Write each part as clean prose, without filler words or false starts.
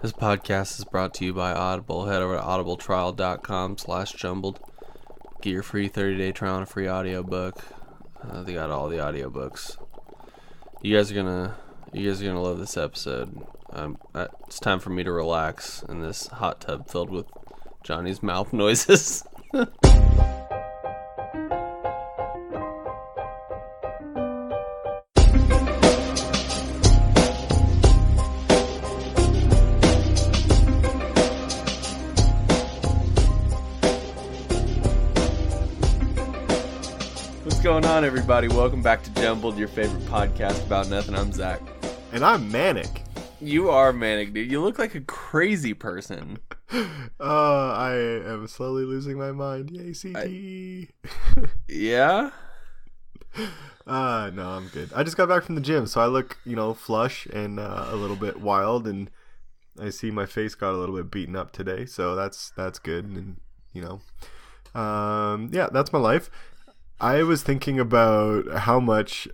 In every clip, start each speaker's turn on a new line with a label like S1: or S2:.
S1: This podcast is brought to you by Audible. Head over to audibletrial.com/jumbled. Get your free 30-day trial and a free audiobook. They got all the audiobooks. You guys are gonna love this episode. It's time for me to relax in this hot tub filled with Johnny's mouth noises. What's going on, everybody? Welcome back to Jumbled, your favorite podcast about nothing. I'm Zach.
S2: And I'm manic.
S1: You are manic, dude. You look like a crazy person.
S2: I am slowly losing my mind. Yay, CT.
S1: Yeah?
S2: No, I'm good. I just got back from the gym, so I look, flush and a little bit wild, and I see my face got a little bit beaten up today, so that's good, and, that's my life. I was thinking about how much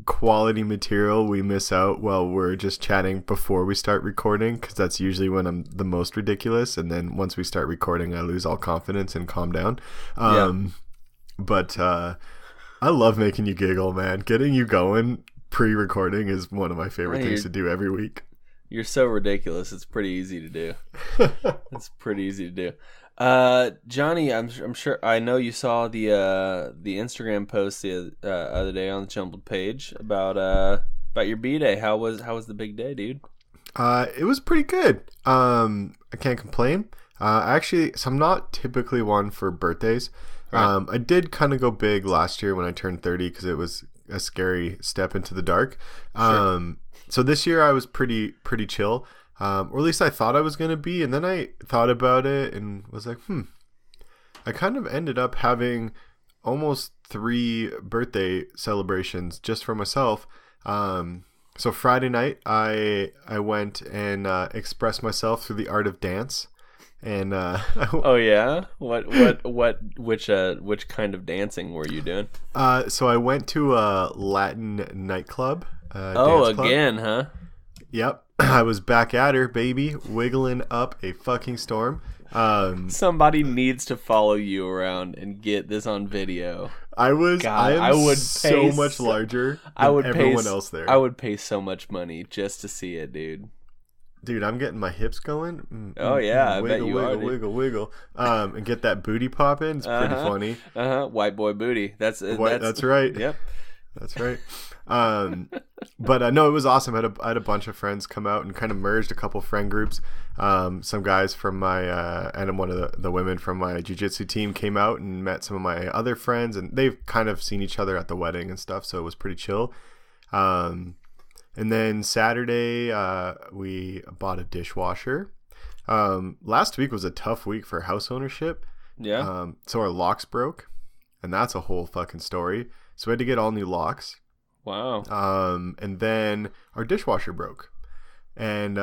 S2: quality material we miss out while we're just chatting before we start recording, because that's usually when I'm the most ridiculous, and then once we start recording I lose all confidence and calm down. But I love making you giggle, man. Getting you going pre-recording is one of my favorite things to do every week.
S1: You're so ridiculous. It's pretty easy to do. Johnny, I'm sure I know you saw the Instagram post the other day on the Jumbled page about your B-Day. How was the big day, dude?
S2: It was pretty good. I can't complain. Actually, so I'm not typically one for birthdays. Right. I did kind of go big last year when I turned 30 because it was a scary step into the dark. Sure. So this year I was pretty chill. Or at least I thought I was going to be. And then I thought about it and was like, I kind of ended up having almost 3 birthday celebrations just for myself. So Friday night, I went and expressed myself through the art of dance. And
S1: oh yeah, which kind of dancing were you doing?
S2: So I went to a Latin nightclub.
S1: Again, huh?
S2: Yep. I was back at her, baby, wiggling up a fucking storm.
S1: Somebody needs to follow you around and get this on video.
S2: I would so much larger than everyone else there.
S1: I would pay so much money just to see it, dude.
S2: Dude, I'm getting my hips going.
S1: I bet you
S2: wiggle,
S1: are.
S2: Wiggle. And get that booty popping. It's pretty funny.
S1: White boy booty. That's
S2: right.
S1: Yep.
S2: That's right. But no, it was awesome. I had a bunch of friends come out and kind of merged a couple friend groups. Some guys from my and one of the women from my jiu-jitsu team came out and met some of my other friends, and they've kind of seen each other at the wedding and stuff, so it was pretty chill. And then Saturday we bought a dishwasher. Last week was a tough week for house ownership.
S1: Yeah.
S2: So our locks broke, and that's a whole fucking story. So we had to get all new locks.
S1: Wow.
S2: And then our dishwasher broke, and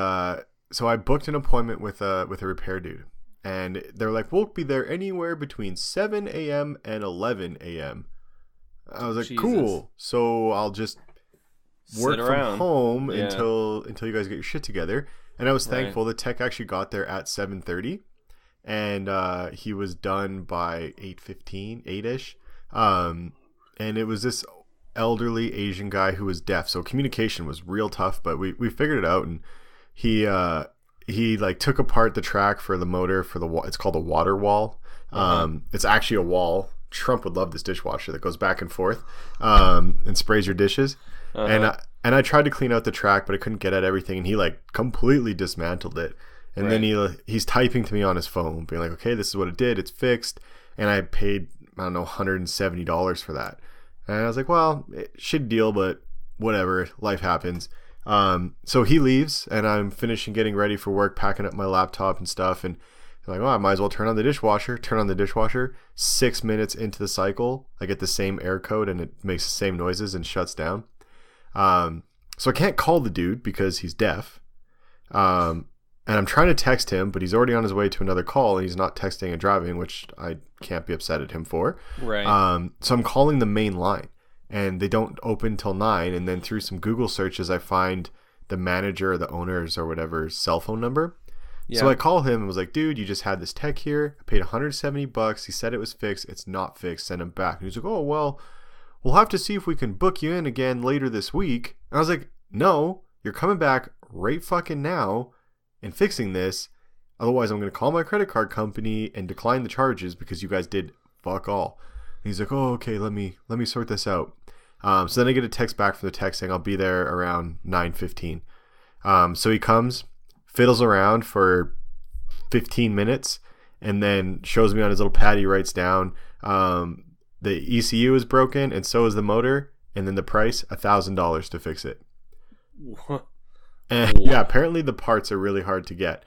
S2: so I booked an appointment with a repair dude, and they're like, "We'll be there anywhere between 7 a.m. and 11 a.m." I was like, Jesus. Cool. So I'll just work from home until you guys get your shit together. And I was thankful. The tech actually got there at 7:30, and he was done by 8:15, 8ish. And it was this elderly Asian guy who was deaf, so communication was real tough, but we figured it out. And he like took apart the track for the motor for it's called a water wall. It's actually a wall. Trump would love this dishwasher that goes back and forth and sprays your dishes. And I tried to clean out the track, but I couldn't get at everything, and he like completely dismantled it. And then he's typing to me on his phone being like, okay, this is what it did, it's fixed. And I paid, I don't know, $170 for that. And I was like, well, shit deal, but whatever, life happens. So he leaves, and I'm finishing getting ready for work, packing up my laptop and stuff, and I'm like, well, I might as well turn on the dishwasher. 6 minutes into the cycle, I get the same error code, and it makes the same noises and shuts down. So I can't call the dude because he's deaf. And I'm trying to text him, but he's already on his way to another call, and he's not texting and driving, which I can't be upset at him for.
S1: Right.
S2: So I'm calling the main line, and they don't open till 9. And then through some Google searches, I find the manager or the owner's or whatever cell phone number.
S1: Yeah.
S2: So I call him and was like, dude, you just had this tech here. I paid $170. He said it was fixed. It's not fixed. Send him back. And he's like, oh, well, we'll have to see if we can book you in again later this week. And I was like, no, you're coming back right fucking now and fixing this. Otherwise, I'm going to call my credit card company and decline the charges because you guys did fuck all. And he's like, oh, okay, let me sort this out. So then I get a text back from the tech saying I'll be there around 9:15. So he comes, fiddles around for 15 minutes, and then shows me on his little pad. He writes down the ECU is broken and so is the motor, and then the price $1,000 to fix it.
S1: What?
S2: And yeah, apparently the parts are really hard to get.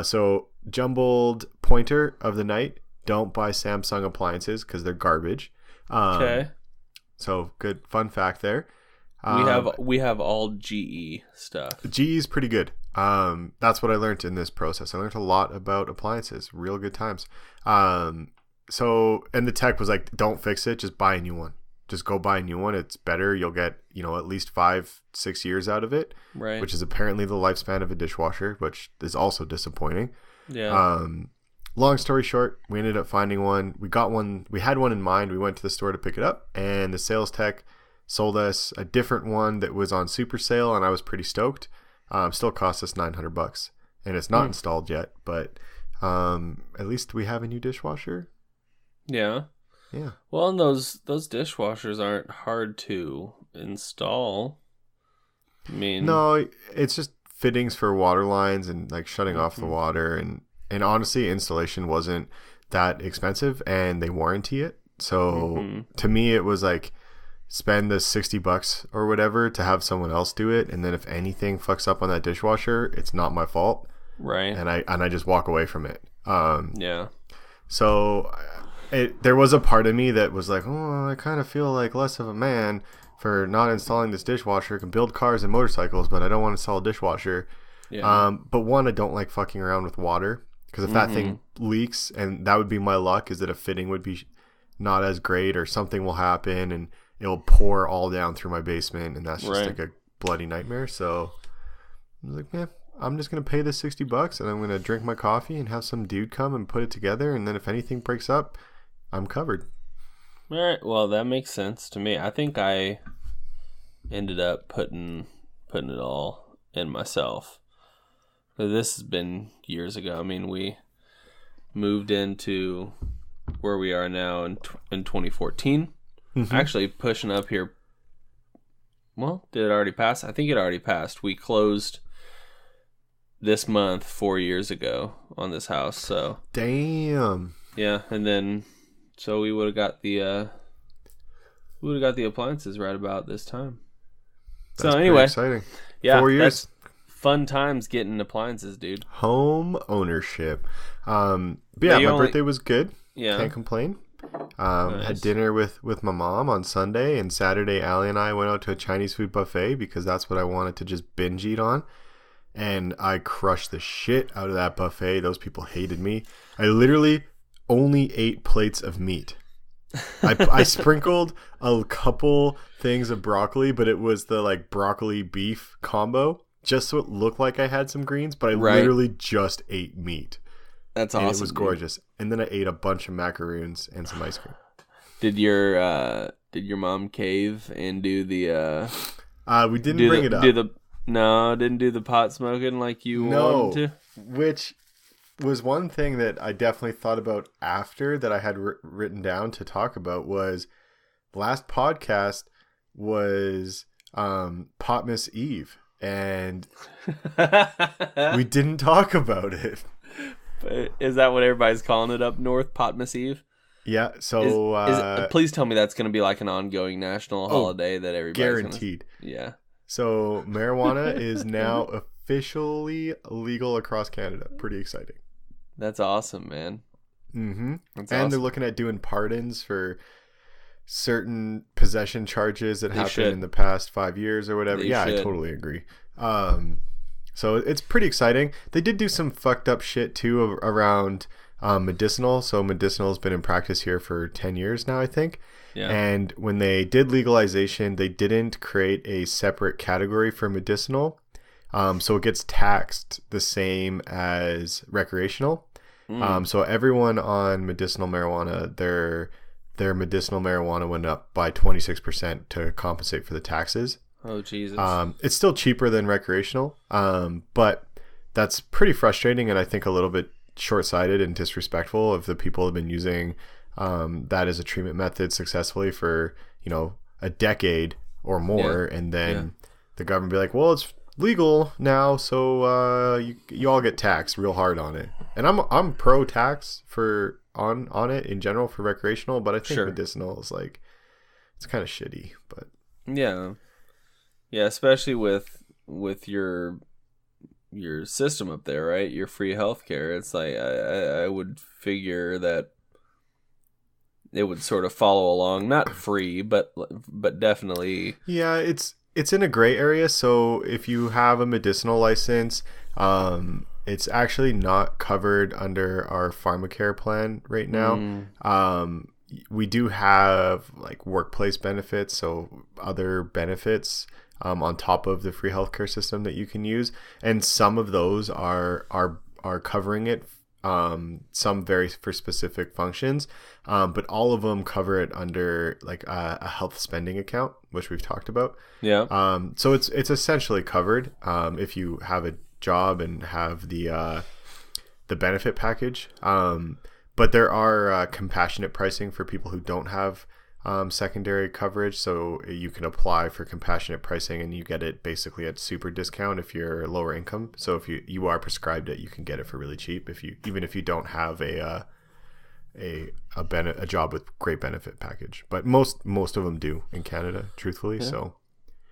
S2: So jumbled pointer of the night: don't buy Samsung appliances because they're garbage.
S1: Okay.
S2: So good fun fact there.
S1: We have all GE stuff.
S2: GE is pretty good. That's what I learned in this process. I learned a lot about appliances. Real good times. So, and the tech was like, don't fix it. Just buy a new one. Just go buy a new one. It's better. You'll get, at least 5-6 years out of it. Right. Which is apparently the lifespan of a dishwasher, which is also disappointing.
S1: Yeah.
S2: Long story short, we ended up finding one. We got one. We had one in mind. We went to the store to pick it up, and the sales tech sold us a different one that was on super sale, and I was pretty stoked. Still cost us $900, and it's not installed yet, but at least we have a new dishwasher.
S1: Yeah.
S2: Yeah.
S1: Well, and those dishwashers aren't hard to install. I mean,
S2: no, it's just fittings for water lines and like shutting off the water, and honestly, installation wasn't that expensive, and they warranty it. So to me, it was like, spend the $60 or whatever to have someone else do it, and then if anything fucks up on that dishwasher, it's not my fault.
S1: Right.
S2: And I just walk away from it.
S1: Yeah.
S2: So there was a part of me that was like, oh, I kind of feel like less of a man for not installing this dishwasher. I can build cars and motorcycles, but I don't want to install a dishwasher. Yeah. But one, I don't like fucking around with water, because if that thing leaks, and that would be my luck, is that a fitting would be not as great, or something will happen and it'll pour all down through my basement, and that's just like a bloody nightmare. So I was like, man, I'm just going to pay this $60, and I'm going to drink my coffee and have some dude come and put it together. And then if anything breaks up, I'm covered.
S1: All right. Well, that makes sense to me. I think I ended up putting it all in myself. This has been years ago. I mean, we moved into where we are now in 2014. Actually, pushing up here. Well, did it already pass? I think it already passed. We closed this month 4 years ago on this house. So
S2: damn.
S1: Yeah, and then so we would have got the appliances right about this time.
S2: That's
S1: so anyway,
S2: exciting.
S1: Yeah,
S2: 4 years.
S1: Fun times getting appliances, dude.
S2: Home ownership. But yeah, my birthday was good.
S1: Yeah,
S2: can't complain.
S1: Nice.
S2: Had dinner with my mom on Sunday, and Saturday Allie and I went out to a Chinese food buffet because that's what I wanted to just binge eat on, and I crushed the shit out of that buffet. Those people hated me. I literally only ate plates of meat. I sprinkled a couple things of broccoli, but it was the like broccoli beef combo, just so it looked like I had some greens, but I literally just ate meat.
S1: That's awesome.
S2: And it was gorgeous. And then I ate a bunch of macaroons and some ice cream.
S1: Did your mom cave and do the
S2: we didn't bring it up.
S1: Didn't do the pot smoking like you wanted to?
S2: Which was one thing that I definitely thought about after that I had written down to talk about. Was last podcast was Potmas Eve, and we didn't talk about it.
S1: Is that what everybody's calling it up north, Potmas Eve?
S2: Yeah. So
S1: please tell me that's going to be like an ongoing national holiday that everybody's
S2: guaranteed.
S1: Yeah.
S2: So marijuana is now officially legal across Canada. Pretty exciting.
S1: That's awesome, man.
S2: Mm-hmm.
S1: That's
S2: and
S1: awesome.
S2: They're looking at doing pardons for certain possession charges that happened in the past 5 years or whatever. I totally agree. So it's pretty exciting. They did do some fucked up shit too around medicinal. So medicinal has been in practice here for 10 years now, I think. Yeah. And when they did legalization, they didn't create a separate category for medicinal. So it gets taxed the same as recreational. So everyone on medicinal marijuana, their medicinal marijuana went up by 26% to compensate for the taxes.
S1: Oh, Jesus.
S2: It's still cheaper than recreational, but that's pretty frustrating, and I think a little bit short-sighted and disrespectful of the people who have been using that as a treatment method successfully for, a decade or more, and then the government be like, well, it's legal now, so you all get taxed real hard on it. And I'm pro tax for on it in general for recreational, but I think medicinal is like, it's kind of shitty. But
S1: yeah, especially with your system up there, right? Your free healthcare. It's like I would figure that it would sort of follow along, not free, but definitely.
S2: Yeah, it's in a gray area. So if you have a medicinal license, it's actually not covered under our pharmacare plan right now. We do have like workplace benefits, so other benefits on top of the free healthcare system that you can use, and some of those are covering it. Some vary for specific functions, but all of them cover it under like a health spending account, which we've talked about.
S1: Yeah.
S2: So it's essentially covered if you have a job and have the benefit package. But there are compassionate pricing for people who don't have secondary coverage, so you can apply for compassionate pricing and you get it basically at super discount if you're lower income. So if you are prescribed it, you can get it for really cheap even if you don't have a job with great benefit package. But most of them do in Canada, truthfully. Yeah. So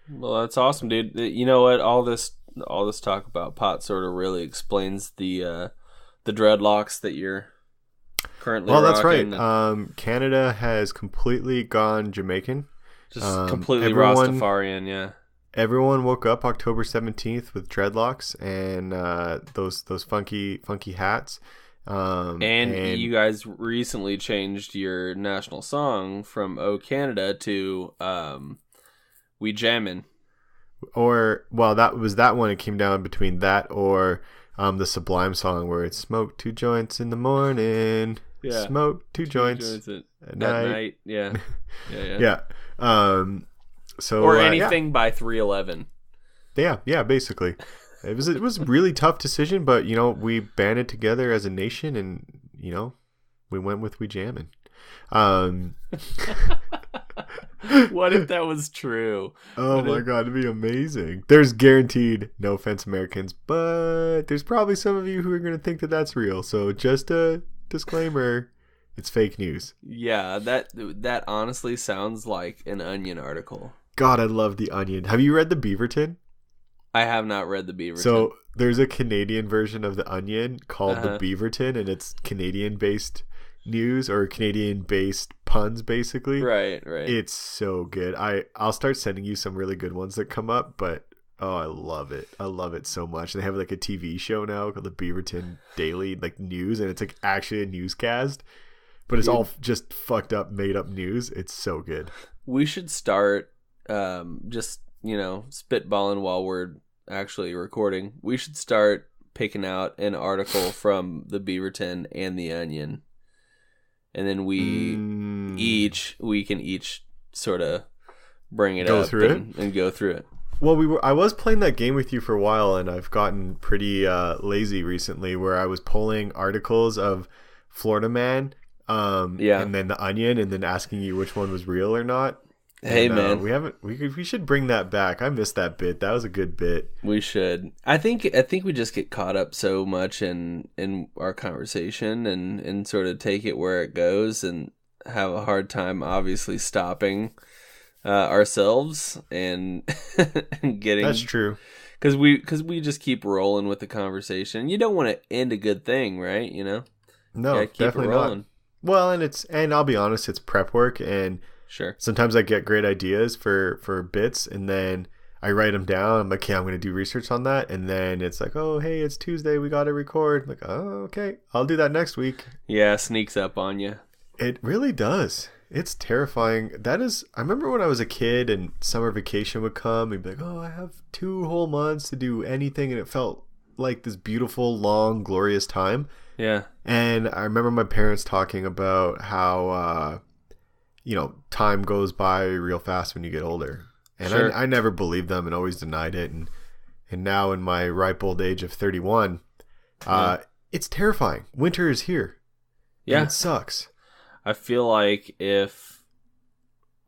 S1: well, that's awesome, dude. You know what, all this talk about pot sort of really explains the dreadlocks that you're currently rocking.
S2: That's right. Canada has completely gone Jamaican.
S1: Just completely Rastafarian, yeah.
S2: Everyone woke up October 17th with dreadlocks and those funky hats.
S1: And you guys recently changed your national song from "Oh Canada" to "We Jammin'."
S2: Or, well, that was that one. It came down between that or the Sublime song where it's "Smoke 2 joints in the morning." Yeah. Smoke two joints at night.
S1: Yeah.
S2: Yeah. So
S1: or anything by 311.
S2: Yeah, basically. It was a really tough decision, but we banded together as a nation and we went with "We Jammin'."
S1: What if that was true?
S2: Oh my God, it'd be amazing. There's guaranteed, no offense Americans, but there's probably some of you who are going to think that that's real. So just a disclaimer, it's fake news.
S1: Yeah, that honestly sounds like an Onion article.
S2: God, I love the Onion. Have you read the Beaverton?
S1: I have not read the Beaverton.
S2: So there's a Canadian version of the Onion called the Beaverton, and it's Canadian-based news or Canadian-based puns, basically.
S1: Right.
S2: It's so good. I'll start sending you some really good ones that come up, but I love it. I love it so much. They have like a TV show now called the Beaverton Daily News, and it's like actually a newscast, but it's all just fucked up, made up news. It's so good.
S1: We should start just spitballing while we're actually recording. We should start picking out an article from the Beaverton and the Onion, and then we can each sort of bring it up and go through it.
S2: Well, I was playing that game with you for a while, and I've gotten pretty lazy recently, where I was pulling articles of Florida Man, and then the Onion, and then asking you which one was real or not.
S1: Hey, man,
S2: we should bring that back. I missed that bit. That was a good bit.
S1: We should. I think we just get caught up so much in our conversation and sort of take it where it goes and have a hard time obviously stopping ourselves and getting.
S2: That's true.
S1: Because we just keep rolling with the conversation. You don't want to end a good thing, right?
S2: No, definitely not. Well, and I'll be honest, it's prep work, and
S1: sure,
S2: sometimes I get great ideas for bits, and then I write them down. I'm like, okay, I'm going to do research on that, and then it's like, oh, hey, it's Tuesday, we got to record. I'm like, oh, okay, I'll do that next week.
S1: Yeah, sneaks up on you.
S2: It really does. It's terrifying. That is, I remember when I was a kid and summer vacation would come and be like, oh, I have 2 whole months to do anything. And it felt like this beautiful, long, glorious time.
S1: Yeah.
S2: And I remember my parents talking about how, time goes by real fast when you get older. And
S1: Sure.
S2: I never believed them and always denied it. And now in my ripe old age of 31, it's terrifying. Winter is here.
S1: Yeah.
S2: And it sucks.
S1: I feel like if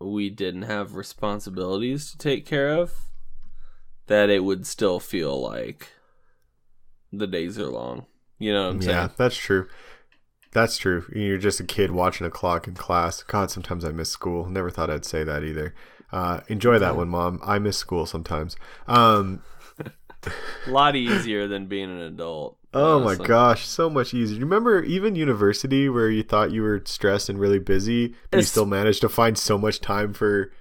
S1: we didn't have responsibilities to take care of, that it would still feel like the days are long. You know what I'm saying?
S2: Yeah, that's true. That's true. You're just a kid watching a clock in class. God, sometimes I miss school. Never thought I'd say that either. Enjoy that one, Mom. I miss school sometimes.
S1: A lot easier than being an adult.
S2: Oh
S1: honestly.
S2: my gosh, so much easier. You remember even university where you thought you were stressed and really busy, but you still managed to find so much time for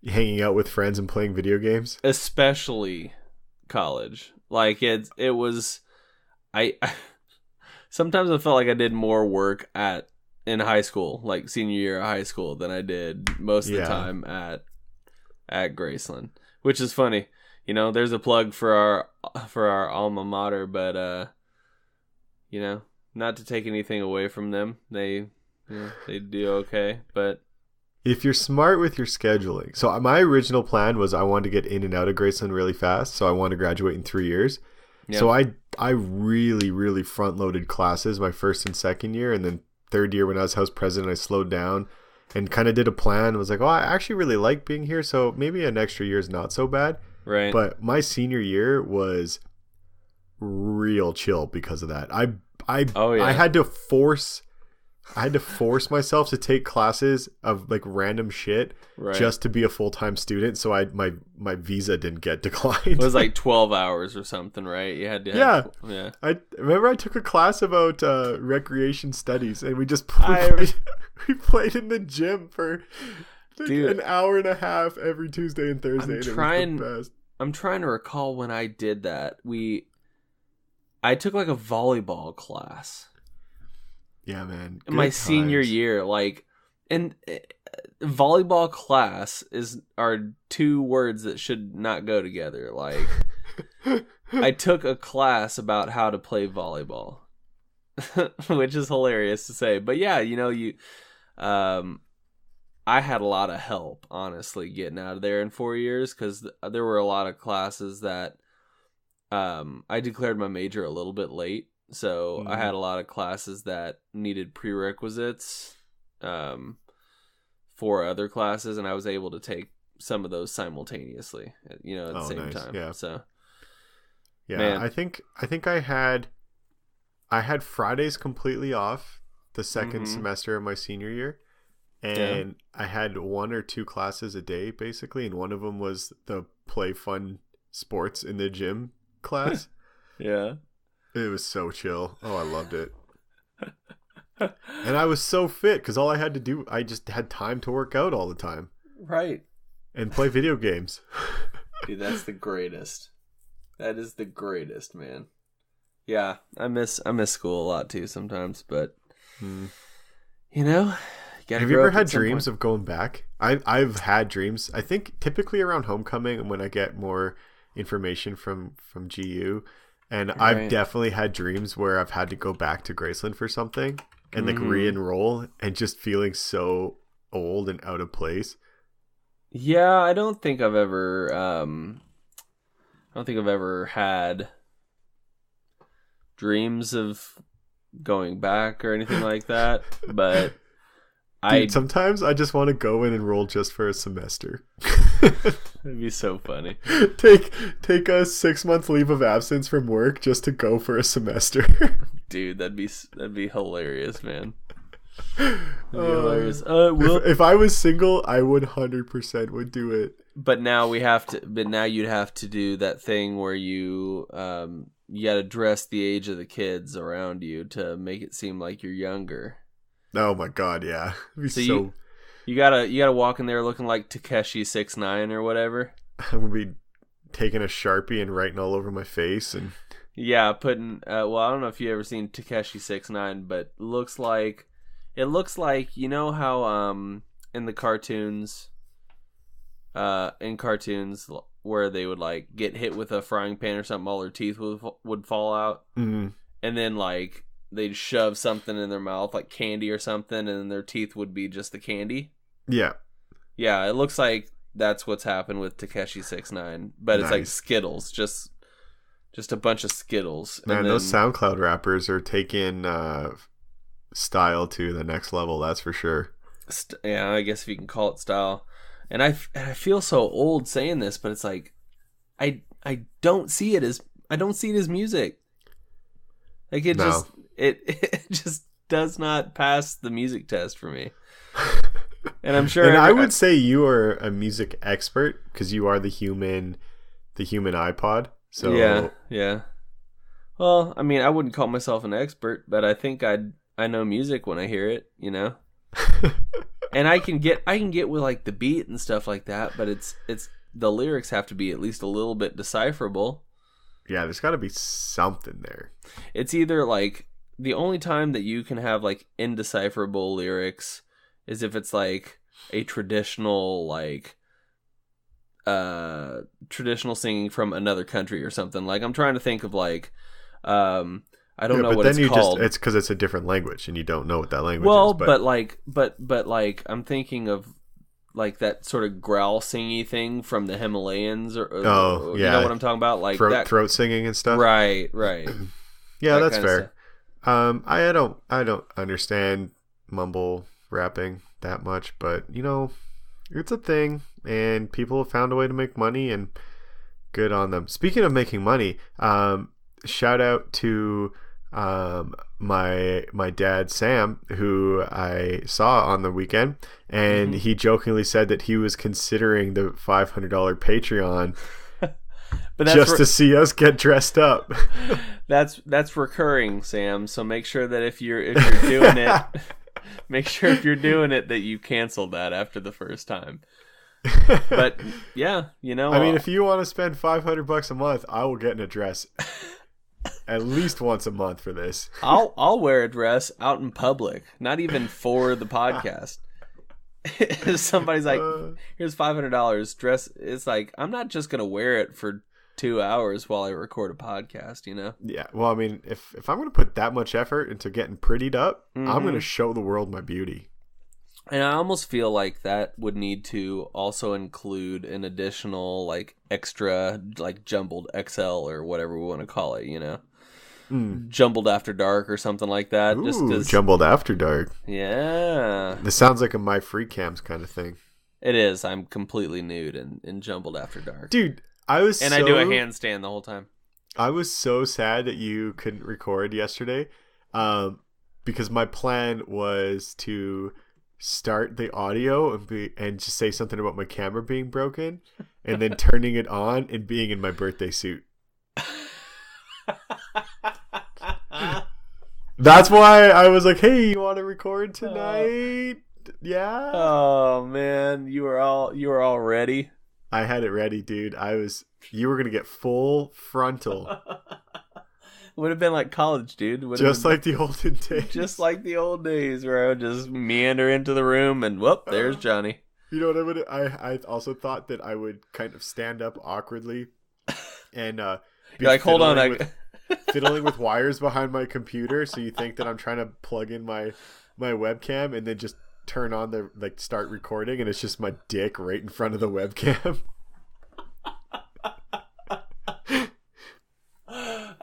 S2: hanging out with friends and playing video games?
S1: Especially college. Like it was I sometimes I felt like I did more work in high school, like senior year of high school, than I did most of the time at Graceland, which is funny. You know, there's a plug for our alma mater, but not to take anything away from them. They do okay, but
S2: if you're smart with your scheduling. So my original plan was I wanted to get in and out of Graceland really fast, so I wanted to graduate in 3 years. Yep. So I really, really front-loaded classes my first and second year, and then third year when I was house president, I slowed down and kind of did a plan. I was like, oh, I actually really like being here, so maybe an extra year is not so bad.
S1: Right.
S2: But my senior year was real chill because of that. I had to force myself to take classes of like random shit just to be a full-time student, so my visa didn't get declined.
S1: It was like 12 hours or something, right? You had to
S2: yeah. I remember I took a class about recreation studies, and we just played in the gym for an hour and a half every Tuesday and Thursday.
S1: I'm trying to recall when I did that. I took like a volleyball class.
S2: Yeah, man.
S1: In my senior year, and volleyball class are two words that should not go together. Like, I took a class about how to play volleyball, which is hilarious to say. But yeah, I had a lot of help, honestly, getting out of there in 4 years, because there were a lot of classes that I declared my major a little bit late. So I had a lot of classes that needed prerequisites for other classes, and I was able to take some of those simultaneously, at the same time. Yeah. So,
S2: yeah,
S1: man.
S2: I think I had Fridays completely off the second semester of my senior year, and I had 1 or 2 classes a day basically, and one of them was the play fun sports in the gym class.
S1: Yeah.
S2: It was so chill. Oh, I loved it. And I was so fit because all I had to do, I just had time to work out all the time.
S1: Right.
S2: And play video games.
S1: Dude, that's the greatest. That is the greatest, man. Yeah, I miss school a lot too sometimes, but
S2: have you ever had dreams of going back? I've had dreams. I think typically around homecoming, when I get more information from GU. And I've definitely had dreams where I've had to go back to Graceland for something and like re-enroll, and just feeling so old and out of place.
S1: Yeah, I don't think I've ever had dreams of going back or anything like that, but
S2: Dude, sometimes I just want to go and enroll just for a semester.
S1: It'd be so funny.
S2: Take a 6-month leave of absence from work just to go for a semester.
S1: Dude, that'd be hilarious, man. That'd be hilarious.
S2: If I was single, I would 100% would do it.
S1: But now you'd have to do that thing where you got to dress the age of the kids around you to make it seem like you're younger.
S2: Oh my god, yeah.
S1: You gotta walk in there looking like Takeshi 6ix9ine or whatever.
S2: I'm gonna be taking a Sharpie and writing all over my face and
S1: putting I don't know if you ever seen Takeshi 6ix9ine, but it looks like how in the cartoons, where they would like get hit with a frying pan or something, all their teeth would fall out, and then like they'd shove something in their mouth, like candy or something, and then their teeth would be just the candy.
S2: Yeah.
S1: Yeah, it looks like that's what's happened with Takeshi 6ix9ine, but it's like Skittles, just a bunch of Skittles.
S2: Man, those SoundCloud rappers are taking style to the next level. That's for sure.
S1: Yeah, I guess if you can call it style. And I feel so old saying this, but it's like I don't see it as music. Like it just does not pass the music test for me. And I'm sure.
S2: And I would say you are a music expert because you are the human iPod. So
S1: yeah. Well, I mean, I wouldn't call myself an expert, but I think I know music when I hear it, you know. And I can get with like the beat and stuff like that, but it's the lyrics have to be at least a little bit decipherable.
S2: Yeah, there's got to be something there.
S1: It's either like the only time that you can have like indecipherable lyrics is if it's like a traditional singing from another country or something. Like I'm trying to think of like I don't know what it's called.
S2: It's because it's a different language and you don't know what that language is.
S1: Well, but like I'm thinking of like that sort of growl singy thing from the Himalayas or you know what I'm talking about, like
S2: throat singing and stuff.
S1: Right.
S2: Yeah, that's fair. I don't understand mumble rapping that much, but you know, it's a thing and people have found a way to make money and good on them. Speaking of making money, shout out to my dad Sam, who I saw on the weekend, and he jokingly said that he was considering the $500 Patreon but just to see us get dressed up.
S1: That's recurring, Sam, so make sure that if you're doing it make sure if you're doing it that you cancel that after the first time. But yeah, you know,
S2: I mean, if you want to spend $500 a month, I will get an address at least once a month for this.
S1: I'll wear a dress out in public, not even for the podcast. If somebody's like, here's $500 dress, it's like I'm not just gonna wear it for 2 hours while I record a podcast, you know?
S2: Yeah, well, I mean, if I'm gonna put that much effort into getting prettied up, I'm gonna show the world my beauty.
S1: And I almost feel like that would need to also include an additional, like, extra, like, jumbled XL or whatever we want to call it, you know? Jumbled After Dark or something like that.
S2: Ooh,
S1: just 'cause,
S2: Jumbled After Dark.
S1: Yeah.
S2: This sounds like a My Free Cams kind of thing.
S1: It is. I'm completely nude in Jumbled After Dark.
S2: Dude, I do a handstand
S1: the whole time.
S2: I was so sad that you couldn't record yesterday because my plan was to start the audio and just say something about my camera being broken and then turning it on and being in my birthday suit. That's why I was like, hey, you want to record tonight? Yeah.
S1: Oh man, you were all ready.
S2: I had it ready, dude. You were gonna get full frontal.
S1: Would have been like college, dude.
S2: Just like the olden days.
S1: Just like the old days where I would just meander into the room and whoop, there's Johnny.
S2: You know what I also thought that I would kind of stand up awkwardly and
S1: be like, hold on,
S2: fiddling with wires behind my computer, so you think that I'm trying to plug in my webcam and then just turn on start recording and it's just my dick right in front of the webcam.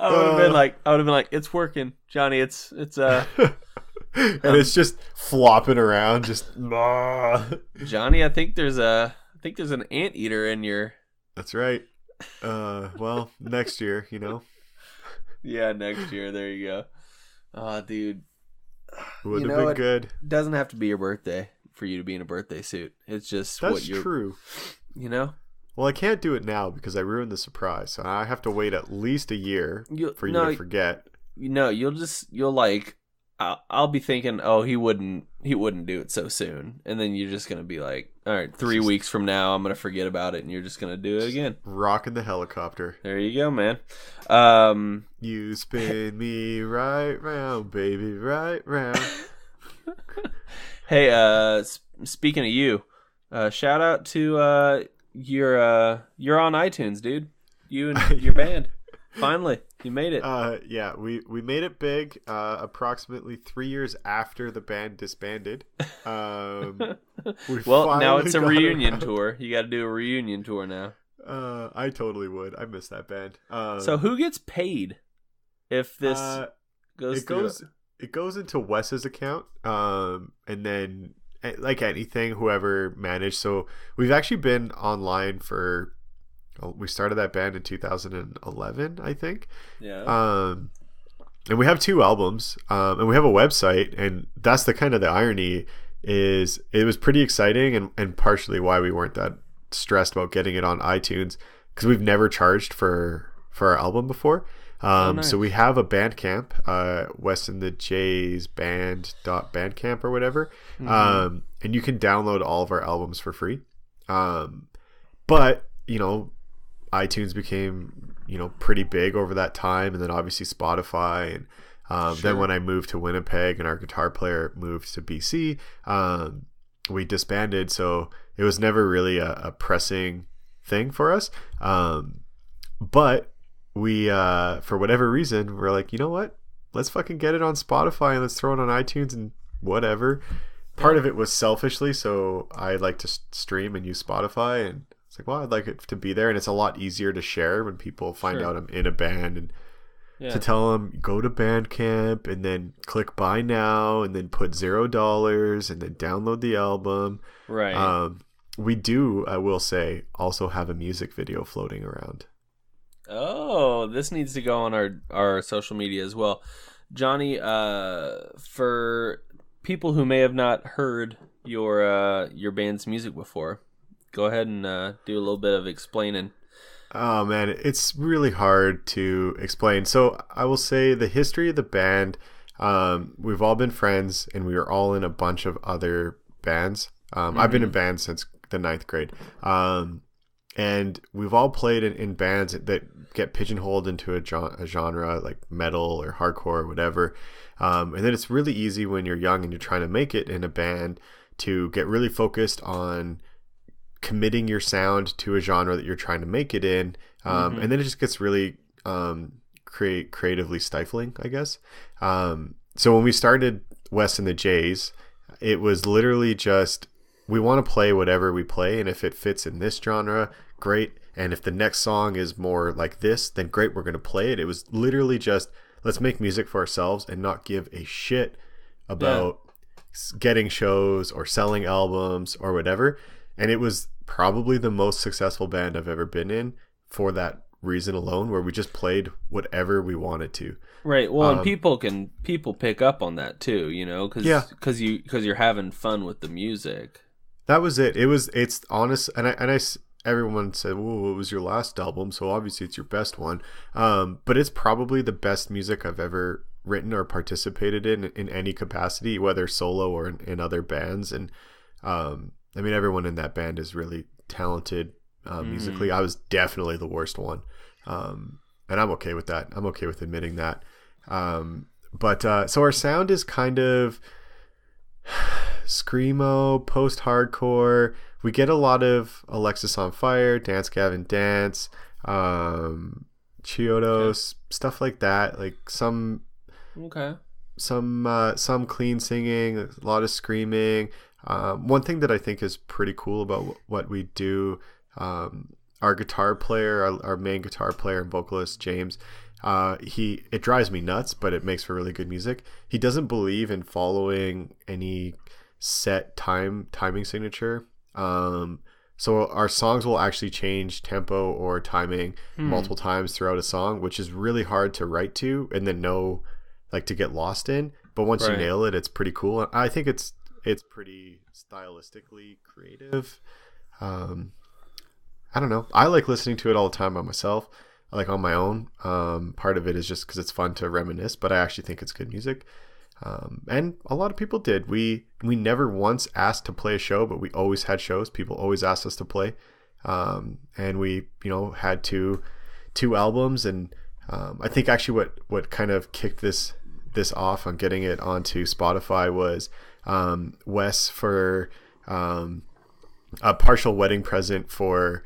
S1: I would have been like, it's working, Johnny. It's and
S2: it's just flopping around, just
S1: Johnny. I think there's an anteater in your.
S2: That's right. Well, next year, you know.
S1: Yeah, next year. There you go. Oh, dude.
S2: Would have been good.
S1: It doesn't have to be your birthday for you to be in a birthday suit. It's just
S2: that's true.
S1: You know.
S2: Well, I can't do it now because I ruined the surprise. So I have to wait at least a year for you to forget.
S1: No, you'll like. I'll be thinking, oh, he wouldn't do it so soon, and then you're just gonna be like, all right, 3 weeks from now, I'm gonna forget about it, and you're just gonna do it again.
S2: Rocking the helicopter.
S1: There you go, man.
S2: You spin me right round, baby, right round.
S1: Hey, speaking of you, shout out to you're on iTunes, dude. You and your band. Finally, you made it.
S2: Yeah, we made it big. Approximately 3 years after the band disbanded.
S1: Well, now it's a reunion tour. You got to do a reunion tour now.
S2: I totally would. I miss that band.
S1: So who gets paid if this goes?
S2: It goes into Wes's account. And then like anything, whoever managed. So we've actually been online for. We started that band in 2011, I think.
S1: Yeah.
S2: And we have 2 albums, and we have a website, and that's the kind of the irony is it was pretty exciting and partially why we weren't that stressed about getting it on iTunes because we've never charged for our album before.
S1: Nice.
S2: So we have a Bandcamp, West and the Jays band.bandcamp or whatever.
S1: Mm-hmm.
S2: And you can download all of our albums for free. But, iTunes became, pretty big over that time. And then obviously Spotify. And
S1: Sure.
S2: then when I moved to Winnipeg and our guitar player moved to BC, we disbanded. So it was never really a pressing thing for us. But we, for whatever reason, we're like, you know what? Let's fucking get it on Spotify and let's throw it on iTunes and whatever. Part of it was selfishly. So I like to stream and use Spotify, and it's like, well, I'd like it to be there, and it's a lot easier to share when people find out I'm in a band, and to tell them go to Bandcamp and then click buy now and then put $0 and then download the album.
S1: Right.
S2: We do, I will say, also have a music video floating around.
S1: Oh, this needs to go on our social media as well. Jonny, for people who may have not heard your band's music before, go ahead and do a little bit of explaining.
S2: Oh man, it's really hard to explain. So I will say the history of the band, we've all been friends and we were all in a bunch of other bands. I've been in bands since the 9th grade. And we've all played in bands that get pigeonholed into a genre like metal or hardcore or whatever. And then it's really easy when you're young and you're trying to make it in a band to get really focused on committing your sound to a genre that you're trying to make it in. And then it just gets really creatively stifling, I guess. So when we started West and the Jays, it was literally just, we want to play whatever we play, and if it fits in this genre, great. And if the next song is more like this, then great, we're going to play it. It was literally just, let's make music for ourselves and not give a shit about getting shows or selling albums or whatever. And it was probably the most successful band I've ever been in for that reason alone, where we just played whatever we wanted to.
S1: Right. Well, and people pick up on that too, because you're having fun with the music.
S2: That was it. It's honest, everyone said, "Whoa, it was your last album, so obviously it's your best one." But it's probably the best music I've ever written or participated in any capacity, whether solo or in other bands. And I mean, everyone in that band is really talented musically. I was definitely the worst one, and I'm okay with that. I'm okay with admitting that. But so our sound is kind of screamo, post-hardcore. We get a lot of Alexis on Fire, Dance Gavin Dance, Chiodos, stuff like that. Like some clean singing, a lot of screaming. One thing that I think is pretty cool about what we do, our guitar player, our main guitar player and vocalist, James, it drives me nuts, but it makes for really good music. He doesn't believe in following any set timing signature. So our songs will actually change tempo or timing multiple times throughout a song, which is really hard to write to and then to get lost in. But once you nail it, it's pretty cool. I think it's pretty stylistically creative. I don't know. I like listening to it all the time by myself, like on my own. Part of it is just because it's fun to reminisce, but I actually think it's good music. And a lot of people did. We never once asked to play a show, but we always had shows. People always asked us to play. And we, had two albums. And I think actually what kind of kicked this off on getting it onto Spotify was Wes, for a partial wedding present for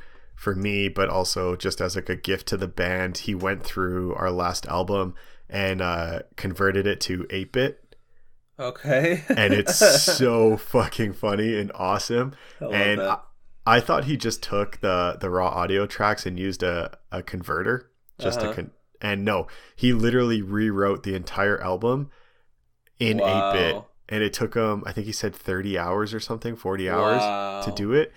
S2: me, but also just as like a gift to the band. He went through our last album and converted it to 8-bit.
S1: Okay.
S2: And it's so fucking funny and awesome.
S1: I love
S2: And
S1: that.
S2: I thought he just took the raw audio tracks and used a converter just to and no, he literally rewrote the entire album in 8-bit.
S1: Wow.
S2: And it took him, I think he said 30 hours or something, 40 hours to do it.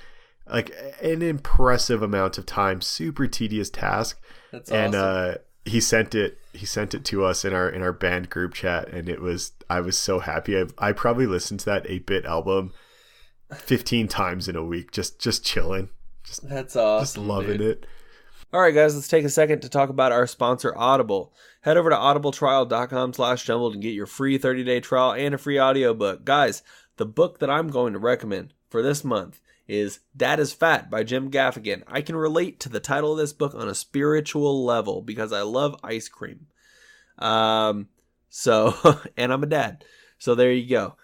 S2: Like an impressive amount of time, super tedious task.
S1: That's
S2: and
S1: awesome.
S2: he sent it to us in our band group chat, and I was so happy. I probably listened to that 8-bit album 15 times in a week, just chilling.
S1: That's awesome.
S2: Just loving it.
S1: All right, guys, let's take a second to talk about our sponsor, Audible. Head over to audibletrial.com/jumbled and get your free 30-day trial and a free audiobook. Guys, the book that I'm going to recommend for this month is Dad is Fat by Jim Gaffigan. I can relate to the title of this book on a spiritual level because I love ice cream. And I'm a dad. So there you go.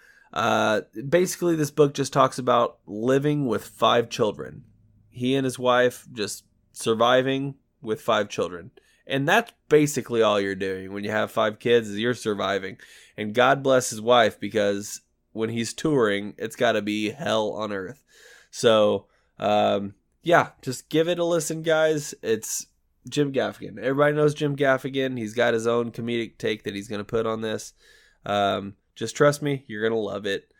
S1: Basically, this book just talks about living with 5 children. He and his wife just surviving with 5 children. And that's basically all you're doing when you have 5 kids is you're surviving. And God bless his wife, because when he's touring, it's got to be hell on earth. So, just give it a listen, guys. It's Jim Gaffigan. Everybody knows Jim Gaffigan. He's got his own comedic take that he's going to put on this. Just trust me, you're going to love it.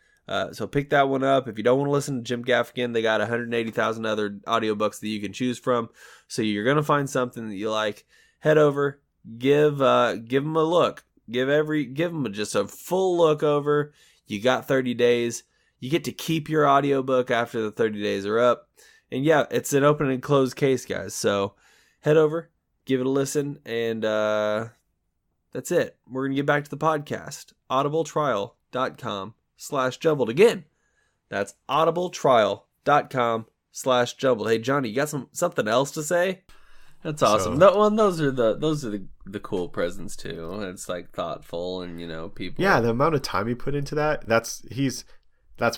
S1: So pick that one up. If you don't want to listen to Jim Gaffigan, they got 180,000 other audiobooks that you can choose from. So you're going to find something that you like. Head over, give them a look. Give them just a full look over. You got 30 days. You get to keep your audiobook after the 30 days are up. And yeah, it's an open and closed case, guys. So head over, give it a listen, and that's it. We're going to get back to the podcast. audibletrial.com/jumbled. Again, that's audibletrial.com/jumbled. Hey, Johnny, you got something else to say? That's awesome. Those are the cool presents too. It's like thoughtful, and people.
S2: Yeah, the amount of time he put into that. That's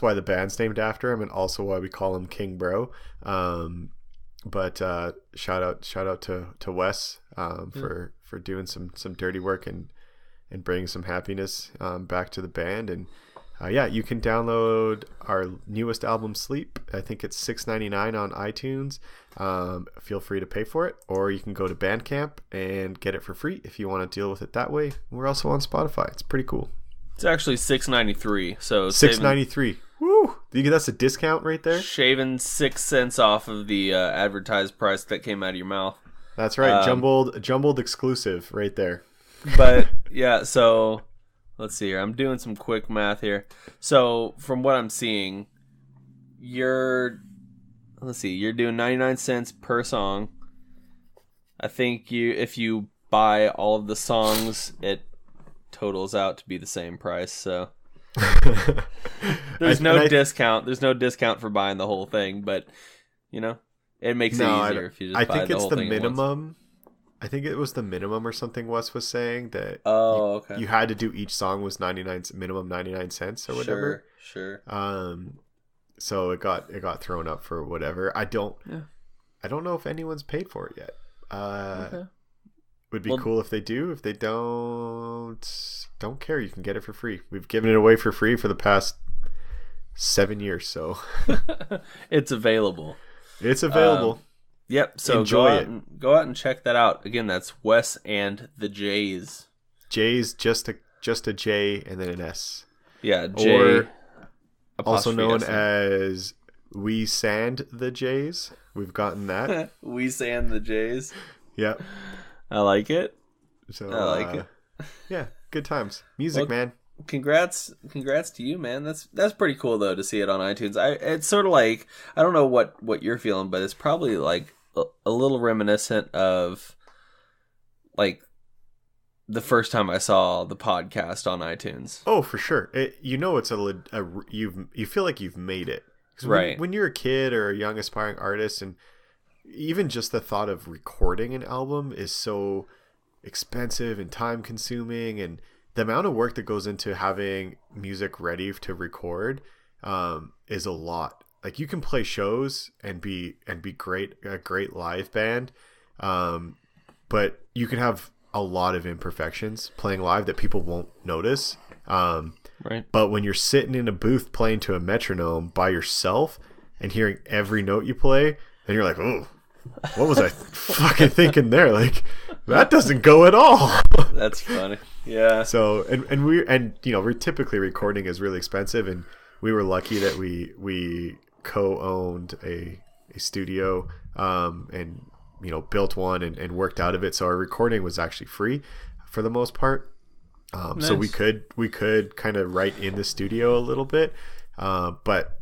S2: why the band's named after him, and also why we call him King Bro. But shout out to Wes for doing some dirty work and bringing some happiness back to the band. And you can download our newest album, Sleep. I think it's $6.99 on iTunes. Feel free to pay for it, or you can go to Bandcamp and get it for free if you want to deal with it that way. We're also on Spotify. It's pretty cool.
S1: It's actually $6.93. So
S2: $6.93. Woo! That's a discount right there.
S1: Shaving 6 cents off of the advertised price that came out of your mouth.
S2: That's right. Jumbled exclusive right there.
S1: But yeah, so let's see here. I'm doing some quick math here. So from what I'm seeing, you're doing 99 cents per song. I think if you buy all of the songs, it totals out to be the same price. So there's no discount. There's no discount for buying the whole thing, but it makes it easier if you just buy the whole thing. I think it's the
S2: minimum. I think it was the minimum or something Wes was saying that you had to do each song was minimum 99 cents or whatever.
S1: Sure.
S2: So it got thrown up for whatever. I don't know if anyone's paid for it yet. Okay. Would be cool if they do. If they don't care, you can get it for free. We've given it away for free for the past 7 years, so
S1: it's available.
S2: Yep.
S1: So go out and check that out. Again, that's Wes and the Jays.
S2: Jays, just a J and then an S.
S1: Yeah, J.
S2: Or also known as We Sand the Jays. We've gotten that.
S1: We Sand the Jays.
S2: Yep.
S1: I like it.
S2: So I like it. Yeah, good times. Music, man.
S1: Congrats to you, man. That's pretty cool though to see it on iTunes. It's sort of like, I don't know what you're feeling, but it's probably like a little reminiscent of like the first time I saw the podcast on iTunes.
S2: Oh, for sure. It's you feel like you've made it.
S1: Right.
S2: When you're a kid or a young aspiring artist, and even just the thought of recording an album is so expensive and time consuming, and the amount of work that goes into having music ready to record, is a lot. Like you can play shows and be great, a great live band, but you can have a lot of imperfections playing live that people won't notice.
S1: Right.
S2: But when you're sitting in a booth playing to a metronome by yourself and hearing every note you play, then you're like, oh, what was I fucking thinking there? Like that doesn't go at all.
S1: That's funny. Yeah.
S2: So we're typically recording is really expensive, and we were lucky that we co-owned a studio and built one and worked out of it. So our recording was actually free for the most part.
S1: Nice.
S2: So we could kind of write in the studio a little bit, but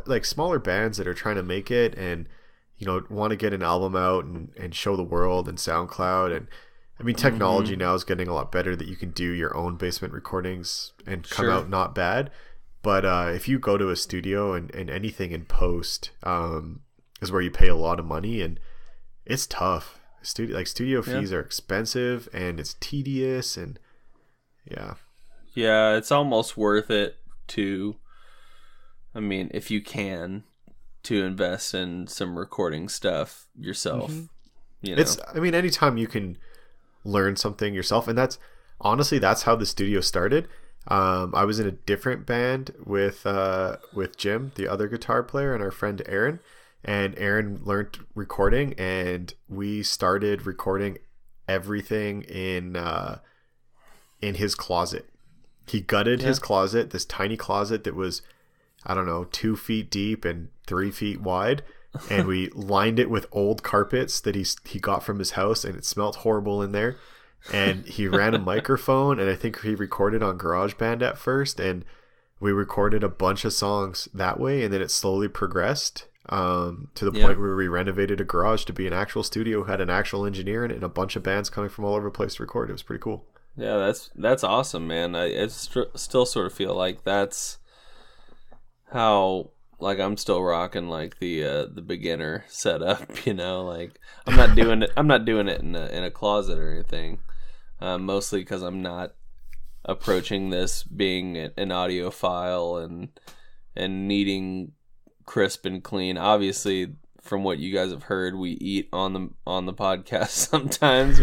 S2: like smaller bands that are trying to make it and want to get an album out and show the world and SoundCloud, and I mean technology now is getting a lot better that you can do your own basement recordings and come out not bad. But if you go to a studio and anything in post is where you pay a lot of money, and it's tough. Studio fees are expensive and it's tedious, and
S1: yeah, it's almost worth it to, I mean, if you can, to invest in some recording stuff yourself. It's, I mean, anytime you can learn something yourself, and that's how the studio started. I was in a different band with Jim, the other guitar player, and our friend Aaron. And Aaron learned recording, and we started recording everything in his closet. He gutted his closet, this tiny closet that was, I don't know, 2 feet deep and 3 feet wide. And we lined it with old carpets that he got from his house, and it smelled horrible in there. And he ran a microphone, and I think he recorded on GarageBand at first, and we recorded a bunch of songs that way, and then it slowly progressed to the point where we renovated a garage to be an actual studio, had an actual engineer in it, and a bunch of bands coming from all over the place to record. It was pretty cool. Yeah, that's awesome, man. I still sort of feel like that's how, like, I'm still rocking like the beginner setup, like I'm not doing it in a closet or anything. Mostly because I'm not approaching this being an audiophile and needing crisp and clean. Obviously, from what you guys have heard, we eat on the podcast sometimes.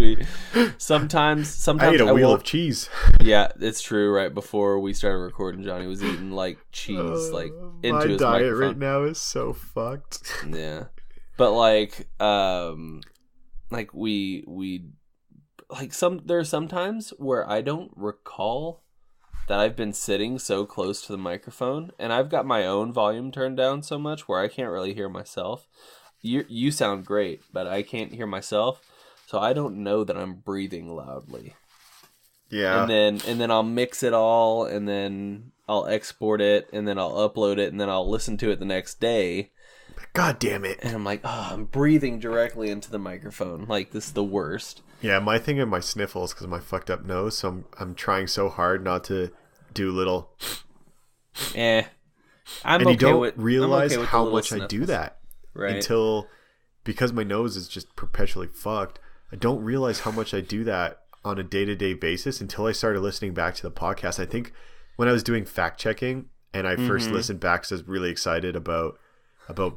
S1: Sometimes
S2: I ate a wheel of cheese.
S1: Yeah, it's true. Right before we started recording, Johnny was eating like cheese, like into his
S2: diet
S1: microphone.
S2: right now is so fucked.
S1: Yeah, but like we like there are some times where I don't recall that I've been sitting so close to the microphone, and I've got my own volume turned down so much where I can't really hear myself. You sound great, but I can't hear myself, so I don't know that I'm breathing loudly.
S2: Yeah.
S1: And then I'll mix it all, and then I'll export it, and then I'll upload it, and then I'll listen to it the next day.
S2: God damn it.
S1: And I'm like, I'm breathing directly into the microphone. Like, this is the worst.
S2: Yeah, my thing in my sniffles because of my fucked up nose, so I'm trying so hard not to do little.
S1: I'm
S2: and
S1: okay
S2: you don't
S1: with,
S2: realize
S1: okay with
S2: how
S1: the
S2: much
S1: sniffles.
S2: I do that
S1: Right.
S2: because my nose is just perpetually fucked. I don't realize how much I do that on a day-to-day basis until I started listening back to the podcast. I think when I was doing fact checking and I first listened back, because I was really excited about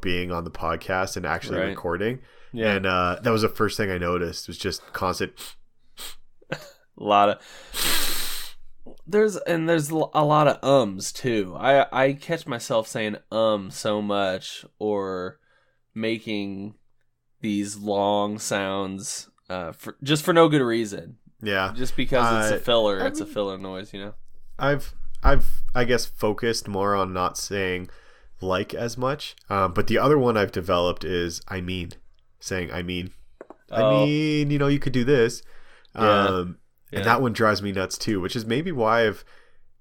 S2: being on the podcast and actually recording. Yeah. And that was the first thing I noticed, was just constant.
S1: A lot of there's a lot of ums too. I catch myself saying so much, or making these long sounds for no good reason.
S2: Yeah.
S1: Just because it's a filler. It's a filler noise,
S2: I've I guess focused more on not saying like as much. But the other one I've developed is saying I mean, you could do this. And that one drives me nuts too, which is maybe why I've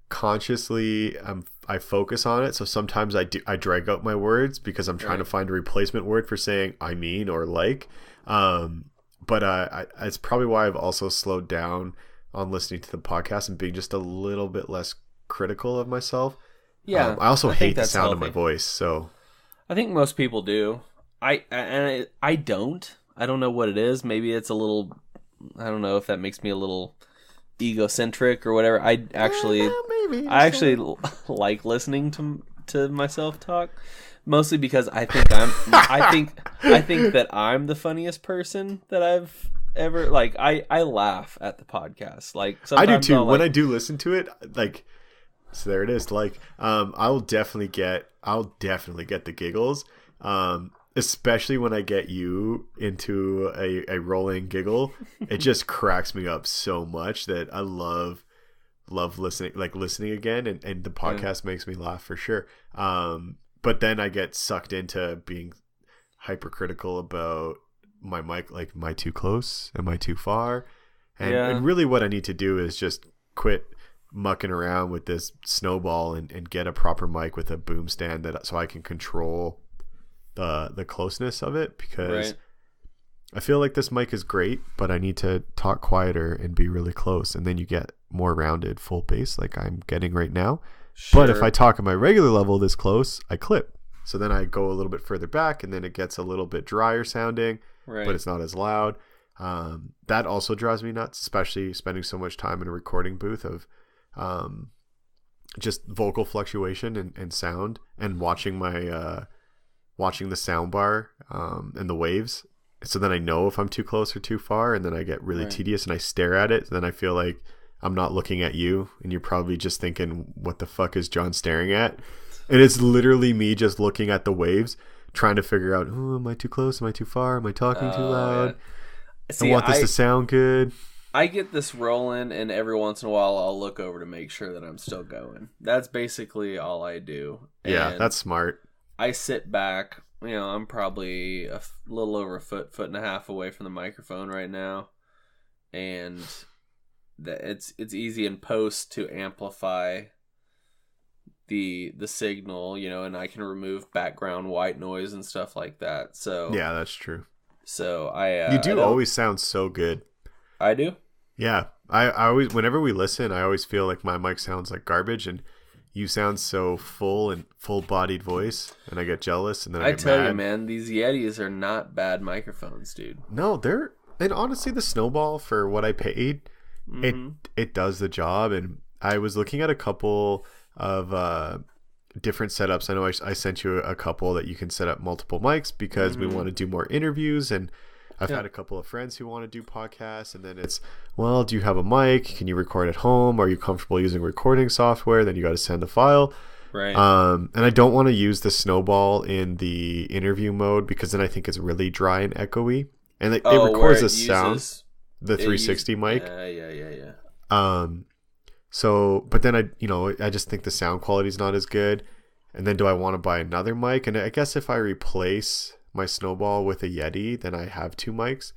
S2: consciously I focus on it. So sometimes I drag out my words because I'm trying to find a replacement word for saying I mean or like. But it's probably why I've also slowed down on listening to the podcast and being just a little bit less critical of myself.
S1: Yeah,
S2: I also hate the sound
S1: healthy.
S2: of my voice, so
S1: I think most people do. I don't. I don't know what it is. Maybe it's a little. I don't know if that makes me a little egocentric or whatever. I actually like listening to myself talk, mostly because I think that I'm the funniest person that I've ever, like, I laugh at the podcast. Like,
S2: I do
S1: sometimes
S2: too.
S1: I'll,
S2: When
S1: like,
S2: I do listen to it, like, so there it is. Like, I'll definitely get the giggles. Especially when I get you into a rolling giggle. It just cracks me up so much that I love listening again, and the podcast makes me laugh for sure. But then I get sucked into being hypercritical about my mic. Like, am I too close? Am I too far? And really what I need to do is just quit mucking around with this snowball and get a proper mic with a boom stand so I can control the closeness of it, because I feel like this mic is great, but I need to talk quieter and be really close, and then you get more rounded full bass like I'm getting right now. Sure. But if I talk at my regular level this close, I clip. So then I go a little bit further back, and then it gets a little bit drier sounding, but it's not as loud. That also drives me nuts, especially spending so much time in a recording booth of just vocal fluctuation and sound, and watching the sound bar and the waves. So then I know if I'm too close or too far, and then I get really tedious and I stare at it. And then I feel like I'm not looking at you, and you're probably just thinking, what the fuck is John staring at? And it's literally me just looking at the waves, trying to figure out, oh, am I too close? Am I too far? Am I talking too loud? Yeah. See, I want this to sound good.
S1: I get this rolling, and every once in a while I'll look over to make sure that I'm still going. That's basically all I do.
S2: Yeah, that's smart.
S1: I sit back. I'm probably a little over a foot and a half away from the microphone right now, and it's easy in post to amplify the signal, and I can remove background white noise and stuff like that. So
S2: yeah, that's true.
S1: So
S2: you do always sound so good.
S1: I do.
S2: Yeah, I always, whenever we listen, I always feel like my mic sounds like garbage, and you sound so full-bodied voice, and I get jealous, and then I get
S1: tell
S2: mad.
S1: You, man, these Yetis are not bad microphones, dude.
S2: No, and honestly, the Snowball, for what I paid, it does the job. And I was looking at a couple of different setups. I know I sent you a couple that you can set up multiple mics, because we want to do more interviews, and I've had a couple of friends who want to do podcasts, and then it's, well, do you have a mic? Can you record at home? Are you comfortable using recording software? Then you got to send the file.
S1: Right.
S2: And I don't want to use the Snowball in the interview mode, because then I think it's really dry and echoey, and it records the sound, the 360 mic.
S1: Yeah.
S2: So, but then I just think the sound quality is not as good. And then do I want to buy another mic? And I guess if I replace my Snowball with a Yeti, then I have two mics.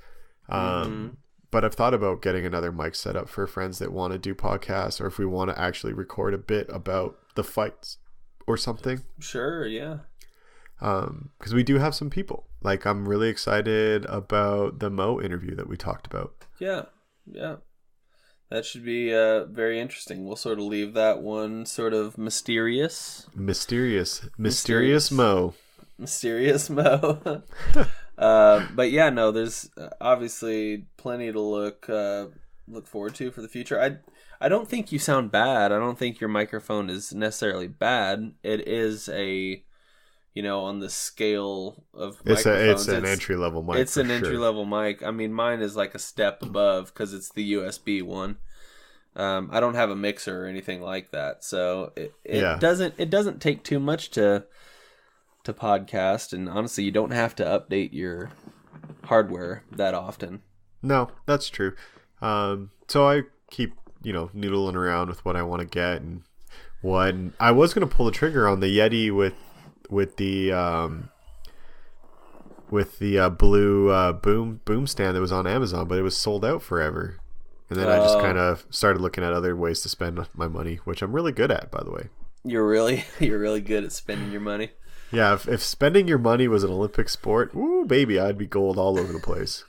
S2: But I've thought about getting another mic set up for friends that want to do podcasts, or if we want to actually record a bit about the fights or something.
S1: Sure, yeah.
S2: Because we do have some people. Like, I'm really excited about the Mo interview that we talked about.
S1: Yeah. That should be very interesting. We'll sort of leave that one sort of mysterious.
S2: Mysterious Mo. Mysterious
S1: Mo. But yeah, no, there's obviously plenty to look forward to for the future. I don't think you sound bad. I don't think your microphone is necessarily bad. It is on the scale of microphones.
S2: It's an entry level mic.
S1: It's an entry level mic. I mean, mine is like a step above because it's the USB one. I don't have a mixer or anything like that, so it doesn't take too much to podcast, and honestly, you don't have to update your hardware that often.
S2: No, that's true. So I keep noodling around with what I want to get, and I was going to pull the trigger on the Yeti with the blue boom stand that was on Amazon, but it was sold out forever. And then I just kind of started looking at other ways to spend my money, which I'm really good at, by the way.
S1: You're really good at spending your money.
S2: Yeah, if spending your money was an Olympic sport, ooh, baby, I'd be gold all over the place.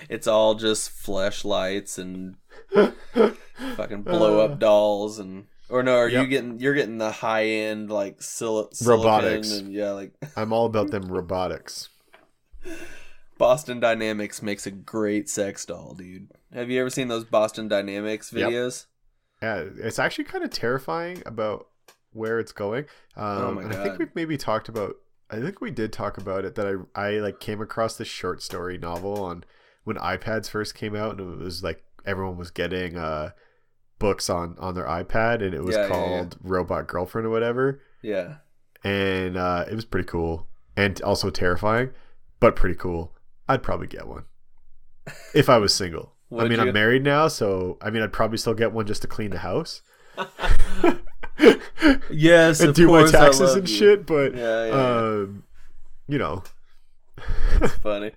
S1: It's all just fleshlights and fucking blow up dolls you're getting the high end like silicon
S2: robotics,
S1: and like
S2: I'm all about them robotics.
S1: Boston Dynamics makes a great sex doll, dude. Have you ever seen those Boston Dynamics videos?
S2: Yep. Yeah, it's actually kind of terrifying about where it's going.
S1: Oh my
S2: and I think
S1: God.
S2: we've maybe talked about. I think we did talk about it, that I like came across this short story novel on when iPads first came out, and it was like everyone was getting books on their iPad, and it was called Robot Girlfriend or whatever.
S1: Yeah.
S2: And it was pretty cool and also terrifying, but pretty cool. I'd probably get one if I was single. I mean, I'm married now, so I mean, I'd probably still get one just to clean the house.
S1: Yes,
S2: and
S1: of
S2: do my
S1: course
S2: taxes and shit, but you know,
S1: it's funny.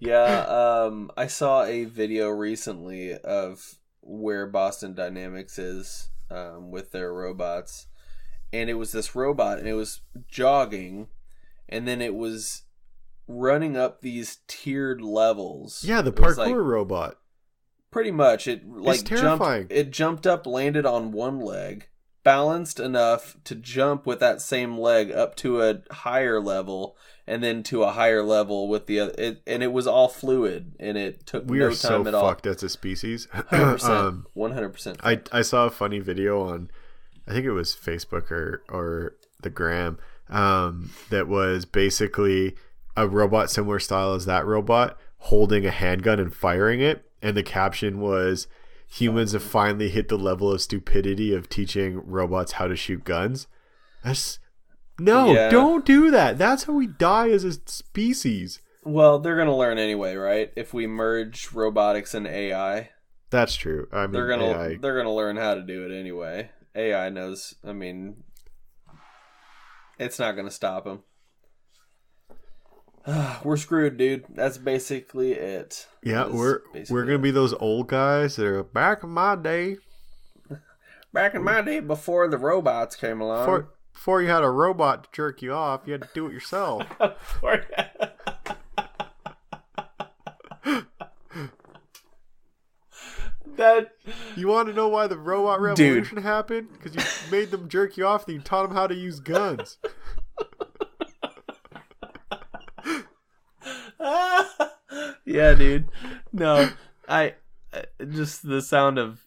S1: Yeah, I saw a video recently of where Boston Dynamics is with their robots, and it was this robot, and it was jogging, and then it was running up these tiered levels.
S2: Yeah, the parkour robot.
S1: Pretty much, it like jumped up, landed on one leg, balanced enough to jump with that same leg up to a higher level, and then to a higher level with the other. And it was all fluid, and it took no time at all. We are so
S2: fucked as a species.
S1: 100%. 100%.
S2: I saw a funny video on, I think it was Facebook or the Gram, that was basically a robot similar style as that robot holding a handgun and firing it. And the caption was, humans have finally hit the level of stupidity of teaching robots how to shoot guns. Don't do that. That's how we die as a species.
S1: Well, they're going to learn anyway, right? If we merge robotics and AI.
S2: That's true. I mean,
S1: they're gonna learn how to do it anyway. AI knows. I mean, it's not going to stop them. We're screwed, dude. That's basically it.
S2: Yeah, we're gonna be those old guys that are back in my day.
S1: Back in my day, before the robots came along.
S2: Before you had a robot to jerk you off, you had to do it yourself. You want to know why the robot revolution happened? Because you made them jerk you off, and you taught them how to use guns.
S1: Yeah, dude. No, I just the sound of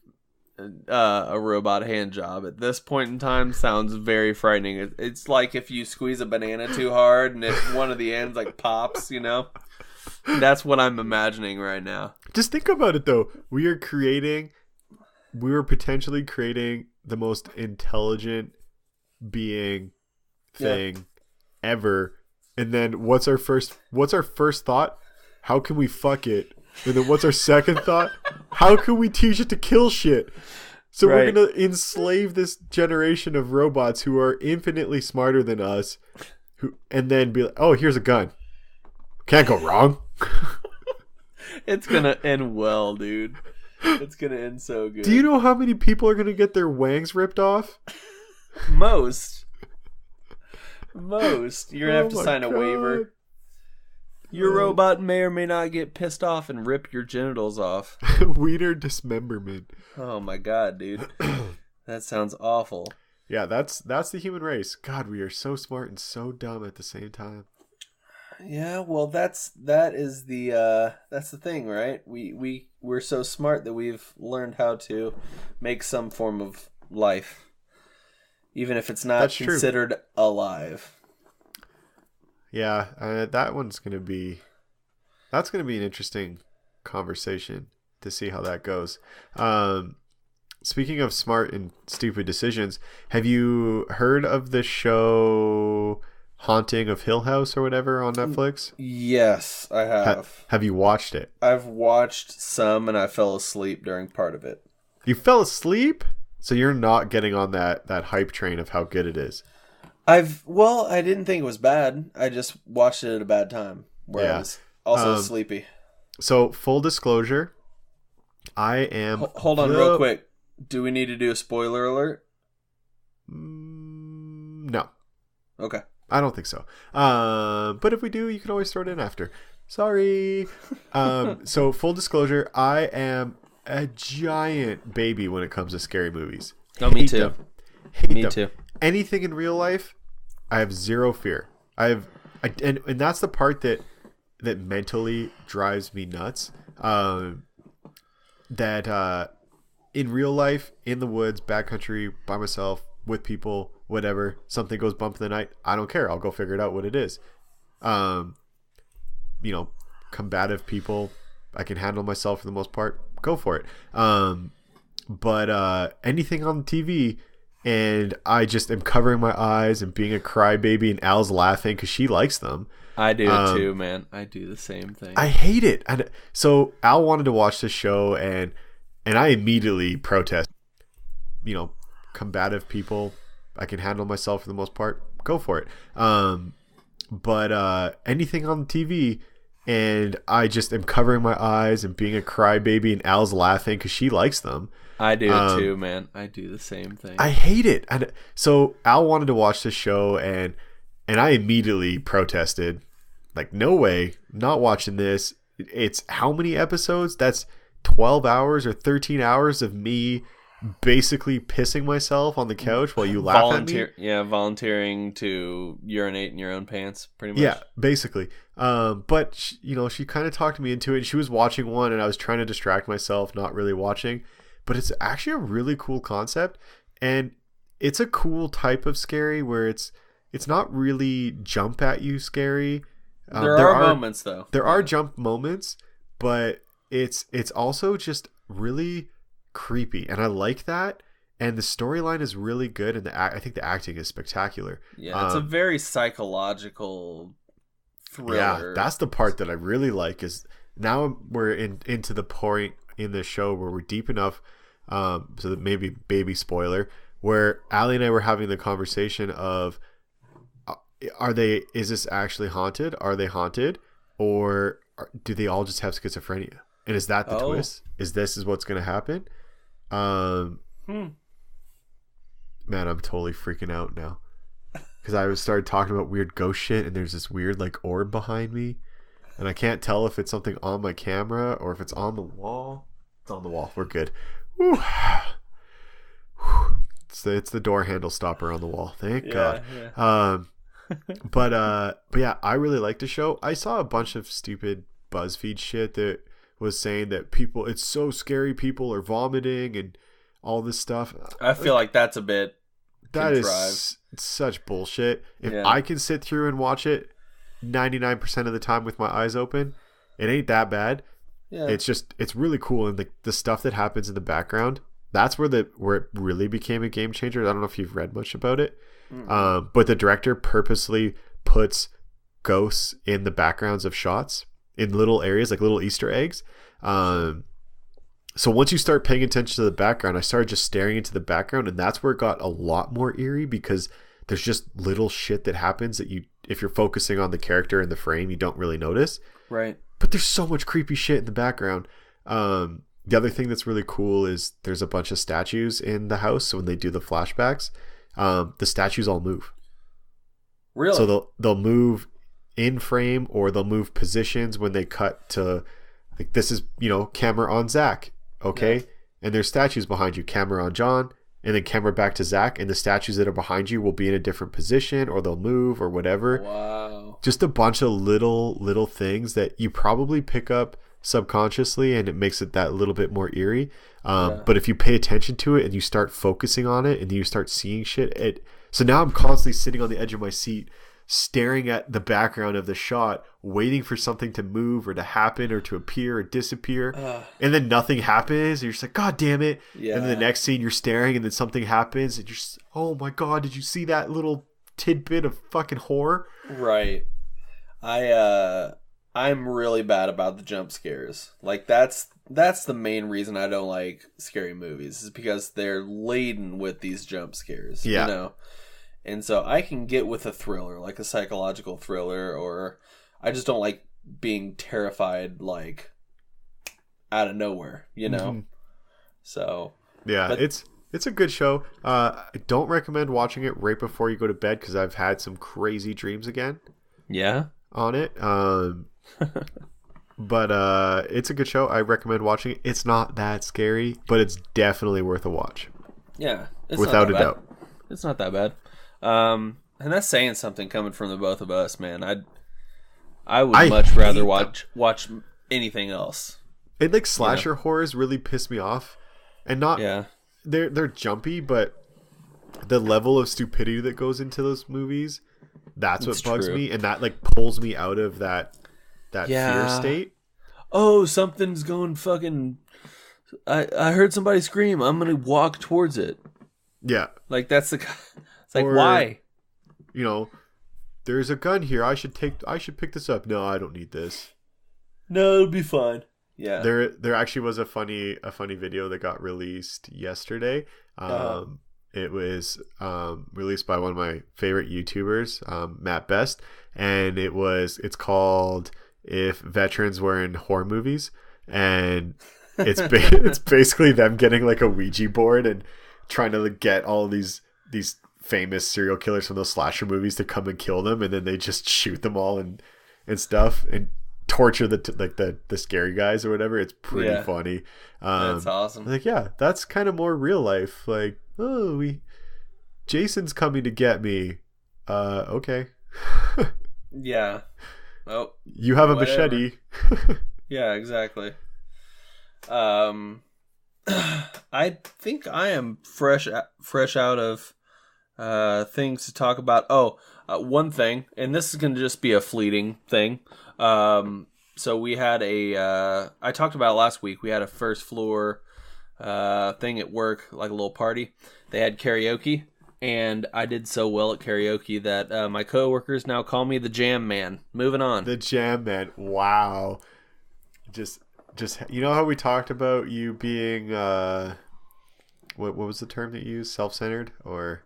S1: a robot hand job at this point in time sounds very frightening. It's like if you squeeze a banana too hard and if one of the ends like pops, you know. That's what I'm imagining right now.
S2: Just think about it though. We were potentially creating the most intelligent being thing ever. And then what's our first thought? How can we fuck it? And then what's our second thought? How can we teach it to kill shit? So we're going to enslave this generation of robots who are infinitely smarter than us, and then be like, oh, here's a gun. Can't go wrong.
S1: It's going to end well, dude. It's going to end so good.
S2: Do you know how many people are going to get their wangs ripped off?
S1: Most. You're going to have to sign a waiver. Your robot may or may not get pissed off and rip your genitals off.
S2: Wiener dismemberment.
S1: Oh my God, dude. That sounds awful.
S2: Yeah, that's the human race. God, we are so smart and so dumb at the same time.
S1: Yeah, well, that's the thing, right? We're so smart that we've learned how to make some form of life, even if it's not considered alive.
S2: Yeah, that's going to be an interesting conversation to see how that goes. Speaking of smart and stupid decisions, have you heard of the show Haunting of Hill House or whatever on Netflix?
S1: Yes, I have.
S2: Have you watched it?
S1: I've watched some and I fell asleep during part of it.
S2: You fell asleep? So you're not getting on that hype train of how good it is.
S1: I didn't think it was bad. I just watched it at a bad time where I was also sleepy.
S2: So, full disclosure, I am...
S1: Hold on real quick. Do we need to do a spoiler alert?
S2: No.
S1: Okay.
S2: I don't think so. But if we do, you can always throw it in after. Sorry. So, full disclosure, I am a giant baby when it comes to scary movies.
S1: Oh, me too. Me too.
S2: Anything in real life, I have zero fear. And that's the part that mentally drives me nuts. That in real life, in the woods, backcountry, by myself, with people, whatever, something goes bump in the night, I don't care. I'll go figure it out what it is. You know, combative people, I can handle myself for the most part. Go for it. But anything on the TV, and I just am covering my eyes and being a crybaby, and Al's laughing because she likes them.
S1: I do too, man. I do the same thing.
S2: I hate it. And so Al wanted to watch this show, and I immediately protest. You know, combative people, I can handle myself for the most part. Go for it. But anything on the TV, and I just am covering my eyes and being a crybaby, and Al's laughing because she likes them.
S1: I do too, man. I do the same thing.
S2: I hate it. And so Al wanted to watch this show, and I immediately protested. Like, no way, not watching this. It's how many episodes? That's 12 hours or 13 hours of me basically pissing myself on the couch while you laugh at me.
S1: Yeah, volunteering to urinate in your own pants, pretty much.
S2: Yeah, basically. But she kind of talked me into it. She was watching one, and I was trying to distract myself, not really watching. But it's actually a really cool concept, and it's a cool type of scary where it's not really jump at you scary.
S1: There are moments though.
S2: There are jump moments, but it's also just really creepy, and I like that. And the storyline is really good, and I think the acting is spectacular.
S1: Yeah, it's a very psychological thriller.
S2: Yeah, that's the part that I really like. Is now we're into the point in the show where we're deep enough, so that maybe baby spoiler, where Allie and I were having the conversation of, is this actually haunted? Are they haunted? Or do they all just have schizophrenia? And is that the twist? This is what's going to happen? Man, I'm totally freaking out now. Because I started talking about weird ghost shit, and there's this weird like orb behind me. And I can't tell if it's something on my camera or if it's on the wall. It's on the wall. We're good. Whew. It's the door handle stopper on the wall. Thank God. Yeah. But yeah, I really like the show. I saw a bunch of stupid BuzzFeed shit that was saying that it's so scary, people are vomiting and all this stuff.
S1: I feel like that's a bit
S2: that
S1: contrived.
S2: Is such bullshit. If I can sit through and watch it 99% of the time with my eyes open, it ain't that bad. Yeah. It's really cool, and the stuff that happens in the background, that's where it really became a game changer. I don't know if you've read much about it. Mm-hmm. But the director purposely puts ghosts in the backgrounds of shots in little areas, like little Easter eggs. So once you start paying attention to the background, I started just staring into the background, and that's where it got a lot more eerie, because there's just little shit that happens that if you're focusing on the character in the frame, you don't really notice.
S1: Right.
S2: But there's so much creepy shit in the background. The other thing that's really cool is there's a bunch of statues in the house. So when they do the flashbacks, the statues all move.
S1: Really?
S2: So they'll move in frame, or they'll move positions when they cut to, like, this is, camera on Zach. Okay. Yeah. And there's statues behind you, camera on John, and then camera back to Zach, and the statues that are behind you will be in a different position, or they'll move or whatever.
S1: Wow.
S2: Just a bunch of little things that you probably pick up subconsciously, and it makes it that little bit more eerie. But if you pay attention to it and you start focusing on it and you start seeing shit, so now I'm constantly sitting on the edge of my seat, staring at the background of the shot, waiting for something to move or to happen or to appear or disappear. And then nothing happens. And you're just like, God damn it. Yeah. And then the next scene you're staring, and then something happens, and you're just, oh my God, did you see that little tidbit of fucking horror?
S1: Right. I'm really bad about the jump scares. Like, that's the main reason I don't like scary movies, is because they're laden with these jump scares.
S2: Yeah.
S1: And so I can get with a thriller, like a psychological thriller, or I just don't like being terrified, like, out of nowhere, Mm-hmm. So
S2: yeah, it's a good show. I don't recommend watching it right before you go to bed, because I've had some crazy dreams again.
S1: Yeah.
S2: On it. But it's a good show. I recommend watching it. It's not that scary, but it's definitely worth a watch.
S1: Yeah,
S2: without a doubt.
S1: It's not that bad. And that's saying something coming from the both of us, man. I would much rather watch anything else.
S2: And like slasher horrors really piss me off, and not they're jumpy, but the level of stupidity that goes into those movies, that's what bugs
S1: true.
S2: me, and that like pulls me out of that fear state.
S1: Oh, something's going fucking. I heard somebody scream. I'm gonna walk towards it.
S2: Yeah,
S1: Like that's the. It's like,
S2: or,
S1: why?
S2: You know, there's a gun here. I should pick this up. No, I don't need this.
S1: No, it'll be fine. Yeah.
S2: There actually was a funny video that got released yesterday. It was released by one of my favorite YouTubers, Matt Best, and it's called "If Veterans Were in Horror Movies," and it's basically them getting like a Ouija board and trying to like, get all of these famous serial killers from those slasher movies to come and kill them, and then they just shoot them all and stuff and torture the scary guys or whatever. It's pretty funny.
S1: That's awesome.
S2: Like, yeah, that's kind of more real life. Like, oh, Jason's coming to get me. Okay.
S1: Yeah. Oh,
S2: you have a
S1: whatever.
S2: machete.
S1: Yeah, exactly. I think I am fresh out of things to talk about. One thing, and this is going to just be a fleeting thing. So we had I talked about it last week. We had a first floor thing at work, like a little party. They had karaoke, and I did so well at karaoke that my coworkers now call me the Jam Man. Moving on.
S2: The Jam Man. Wow. Just you know how we talked about you being what was the term that you used? Self-centered or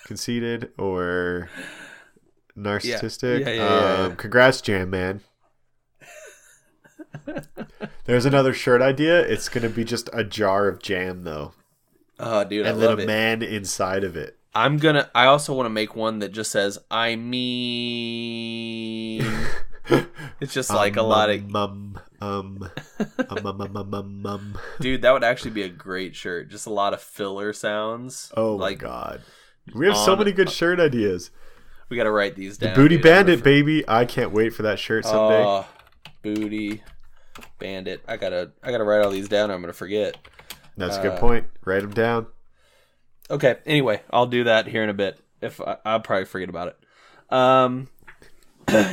S2: conceited or narcissistic?
S1: Yeah.
S2: Congrats, Jam Man. There's another shirt idea. It's gonna be just a jar of jam though.
S1: Oh, dude,
S2: and
S1: I
S2: then
S1: love
S2: a
S1: it.
S2: man inside of it.
S1: I also want to make one that just says I mean. It's just like a lot of Dude, that would actually be a great shirt. Just a lot of filler sounds.
S2: Oh my god. We have so many good shirt ideas.
S1: We got to write these down.
S2: The Booty Bandit, baby. I can't wait for that shirt someday.
S1: Oh, Booty Bandit. I got to write all these down or I'm going to forget.
S2: That's a good point. Write them down.
S1: Okay, anyway, I'll do that here in a bit. I'll probably forget about it.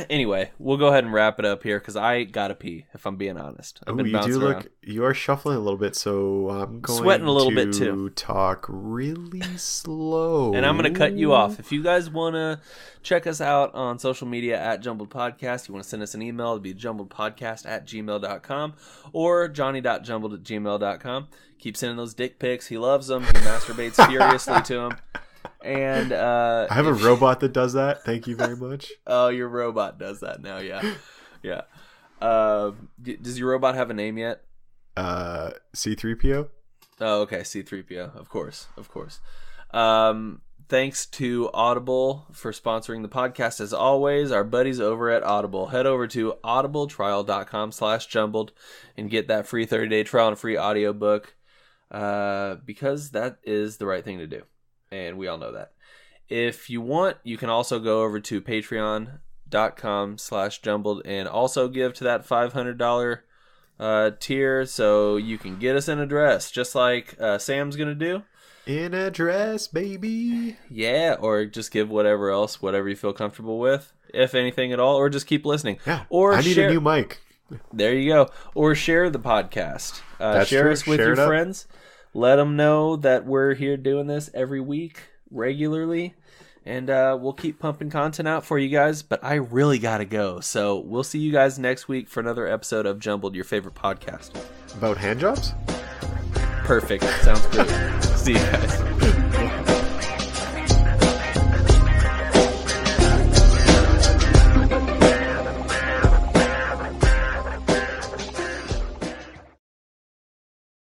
S1: Anyway, we'll go ahead and wrap it up here because I gotta pee. If I'm being honest, I've been bouncing around.
S2: You are shuffling a little bit, so I'm going
S1: sweating a little bit too.
S2: Talk really slow,
S1: and I'm gonna cut you off. If you guys wanna check us out on social media at Jumbled Podcast, you wanna send us an email, it'd be jumbledpodcast@gmail.com or johnny.jumbled@gmail.com. Keep sending those dick pics. He loves them. He masturbates furiously to them. And
S2: I have a robot that does that. Thank you very much.
S1: Oh, your robot does that now. Yeah. Does your robot have a name yet?
S2: C3PO.
S1: Oh, okay. C3PO. Of course. Thanks to Audible for sponsoring the podcast. As always, our buddies over at Audible. Head over to audibletrial.com/jumbled and get that free 30-day trial and free audiobook because that is the right thing to do. And we all know that. If you want, you can also go over to patreon.com/jumbled and also give to that $500 tier so you can get us an address, just like Sam's going to do.
S2: In a dress, baby.
S1: Yeah, or just give whatever you feel comfortable with, if anything at all, or just keep listening.
S2: Yeah,
S1: or
S2: I need a new mic.
S1: There you go. Or share the podcast. Share
S2: true.
S1: us with
S2: Share
S1: your friends. Let them know that we're here doing this every week, regularly. And we'll keep pumping content out for you guys. But I really got to go. So we'll see you guys next week for another episode of Jumbled, your favorite podcast.
S2: About handjobs?
S1: Perfect. Sounds great. See you guys.